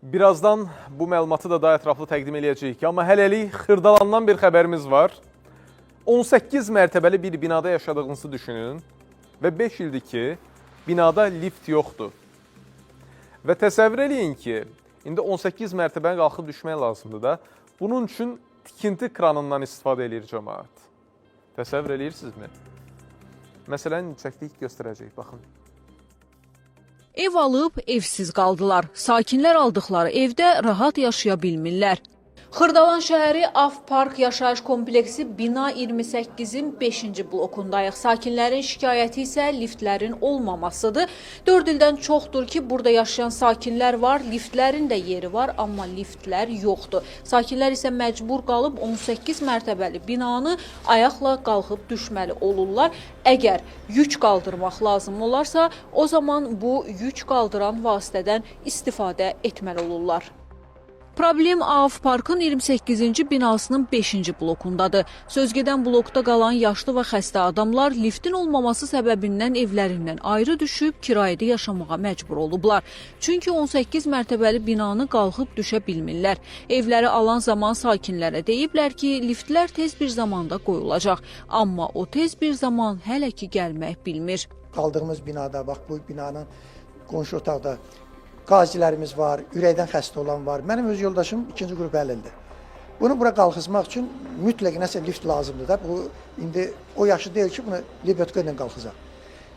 Birazdan bu məlumatı da daha ətraflı təqdim edəcəyik. Amma hələlik Xırdalandan bir xəbərimiz var. 18 mərtəbəli bir binada yaşadığınızı düşünün və 5 ildir ki, binada lift yoxdur. Və təsəvvür eləyin ki, indi 18 mərtəbəni qalxıb düşmək lazımdır da. Bunun üçün tikinti kranından istifadə edir cəmaət. Təsəvvür eləyirsinizmi? Məsələn, çəkdik göstərəcək, baxın. Ev alıb evsiz qaldılar. Sakinlər aldıqları evdə rahat yaşaya bilmirlər. Xırdalan şəhəri Avpark yaşayış kompleksi bina 28-in 5-ci blokundayıq. Sakinlərin şikayəti isə liftlərin olmamasıdır. 4 ildən çoxdur ki, burada yaşayan sakinlər var, liftlərin də yeri var, amma liftlər yoxdur. Sakinlər isə məcbur qalıb 18 mərtəbəli binanı ayaqla qalxıb düşməli olurlar. Əgər yük qaldırmaq lazım olarsa, o zaman bu yük qaldıran vasitədən istifadə etməli olurlar. Problem Avparkın 28-ci binasının 5-ci blokundadır. Sözgedən blokda qalan yaşlı və xəstə adamlar liftin olmaması səbəbindən evlərindən ayrı düşüb kirayədə yaşamağa məcbur olublar. Çünki 18 mərtəbəli binanı qalxıb düşə bilmirlər. Evləri alan zaman sakinlərə deyiblər ki, liftlər tez bir zamanda qoyulacaq. Amma o tez bir zaman hələ ki gəlmək bilmir. Qaldığımız binada, bax bu binanın qonşu otaqda qazilərimiz var, ürəkdən xəstə olan var. Mənim öz yoldaşım 2-ci qrup əlildir. Bunu bura qalxızmaq üçün mütləq nəsə lift lazımdır da. Bu indi o yaşı deyil ki, bunu Libotka ilə qalxızaq.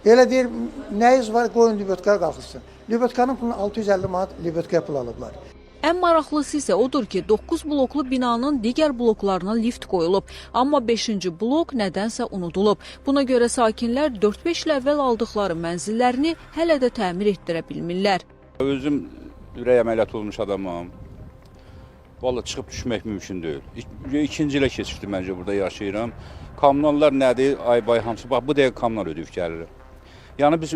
Elə deyir, nəyiz var, qoyun Libotkaya qalxızsın. Libotkanın pulunu 650 manat Libotkaya pul alıblar. Ən maraqlısı isə odur ki, 9 bloklu binanın digər bloklarına lift qoyulub, amma 5-ci blok nədənsə unudulub. Buna görə sakinlər 4-5 il əvvəl aldıqları mənzillərini hələ də təmir etdirə bilmirlər. Özüm ürək əməliyyatı olmuş adamam. Vallahi çıxıb düşmək mümkün deyil. İkinci ilə keçibdi məncə burada yaşayıram. Kommunallar nədir? Ay-bay hamısı. Bax, bu dəqiqə kommunal ödəyib gəlirik. Yəni biz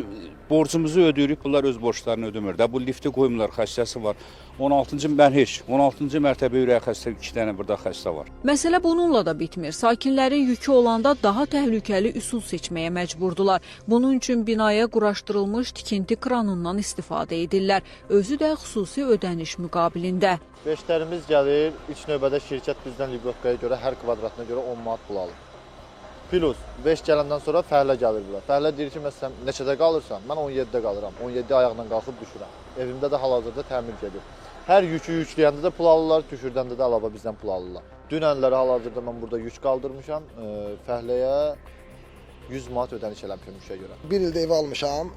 borcumuzu ödəyirik, bunlar öz borçlarını ödəmir. Bu lifti qoymurlar, xəstəsi var. 16-cı mərtəbə ürək xəstə 2 dənə burada xəstə var. Məsələ bununla da bitmir. Sakinlərin yükü olanda daha təhlükəli üsul seçməyə məcburdular. Bunun üçün binaya quraşdırılmış tikinti kranından istifadə edirlər. Özü də xüsusi ödəniş müqabilində. Beşlərimiz gəlir, ilk növbədə şirkət bizdən Libotkaya görə hər kvadratına görə 10 manat pul alır. Plus 5 gələndən sonra fəhlə gəlir bura. Fəhlə deyir ki, məsələn, neçədə qalırsan? Mən 17-də qalıram. 17 ayaqla qalxıb düşürəm. Evimdə də hal-hazırda təmir gedir. Hər yükü yükləyəndə də pul alırlar, düşürdəndə də əlavə bizdən pul alırlar. Dünənləri hal-hazırda mən burada yük qaldırmışam. Fəhləyə 100 manat ödəniş eləmişəm yükə görə. Bir ildə ev almışam.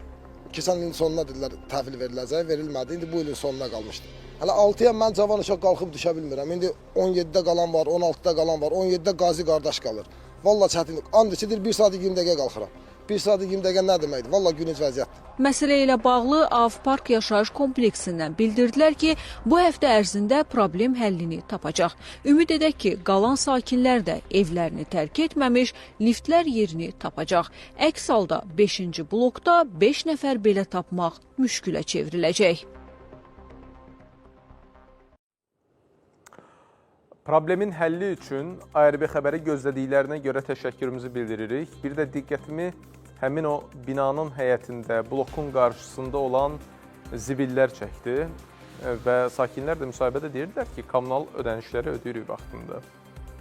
Keçən ilin sonuna dedilər təhvil veriləcək, verilmədi. İndi bu ilin sonuna qalmışdı. Hələ 6-ya mən cavan uşaq qalxıb düşə bilmirəm. İndi 17-də qalan var, 16-da qalan var, 17-də qazi qardaş qalır. Vallahi çətinlik. And içidir, 1 saat 20 dəqiqə qalxıram. 1 saat 20 dəqiqə nə deməkdir? Vallahi günüz vəziyyətdir. Məsələ ilə bağlı Avpark yaşayış kompleksindən bildirdilər ki, bu həftə ərzində problem həllini tapacaq. Ümid edək ki, qalan sakinlər də evlərini tərk etməmiş, liftlər yerini tapacaq. Əks halda 5-ci blokda 5 nəfər belə tapmaq müşkülə çevriləcək. Problemin həlli üçün ARB xəbəri gözlədiklərinə görə təşəkkürümüzü bildiririk. Bir də diqqətimi həmin o binanın həyətində, blokun qarşısında olan zibillər çəkdi və sakinlər də müsahibədə deyirdilər ki, kommunal ödənişləri ödəyirik vaxtında.